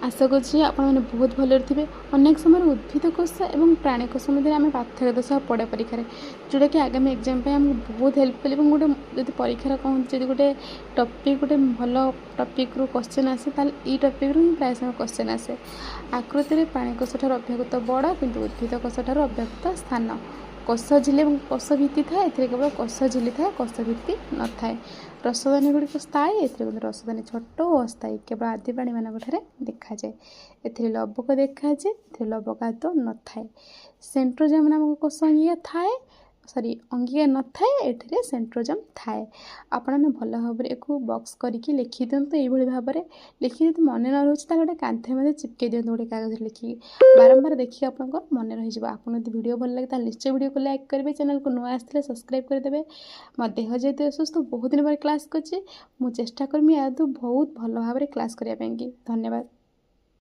आशा करुँच आपने बहुत भलरे थे। अनेक समय उद्भिद कोष और प्राणीकोष मध्य आम पार्थक्य दर्शा पड़े परीक्षा जोटा कि आगामी एग्जाम आमको बहुत हेल्प कले गोटे जब परीक्षार कहते गोटे टपिक गोटे भल टपिक रू क्वेश्चन आसे ये टपिक रू प्राय समय क्वेश्चन आसे। आकृति प्राणीकोष ठार अभ्यागत बड़ किंतु उद्भिद कोष ठार अभ्यागत स्थान कोष झिल्ली और कोष भित्ति थाए केवल कोष झिल्ली थाए कोष भित्ति न थाए। रसदानी गुड़िक स्थायी रसदानी छोट और अस्थायी केवल आदि प्राणी मान देखा जाए। ए लवक देखा जाए लवक आदौ न थाए। सेंट्रोजम नामक कोष अंगिका थाए सॉरी अंगिका न थाए एठिरे सेंट्रोजम थाए। आपने भल भाव एक बॉक्स करके लिखि दिंतु ये भाव में लिखि दी मन न रोचे गोटे कांथे में चिपकई दिखाँ गोटे कागज लिखिकी बारंबार देखिए आपंकर मन रही। आपको यदि वीडियो भल लगे निश्चय वीडियो को लाइक करेंगे चैनल को नुआ आसते सब्सक्राइब करदे। मो देह जेहतु असुस्थ बहुत दिन पर क्लास कर चेष्टा करमी बहुत भल भाव क्लास करने। धन्यवाद।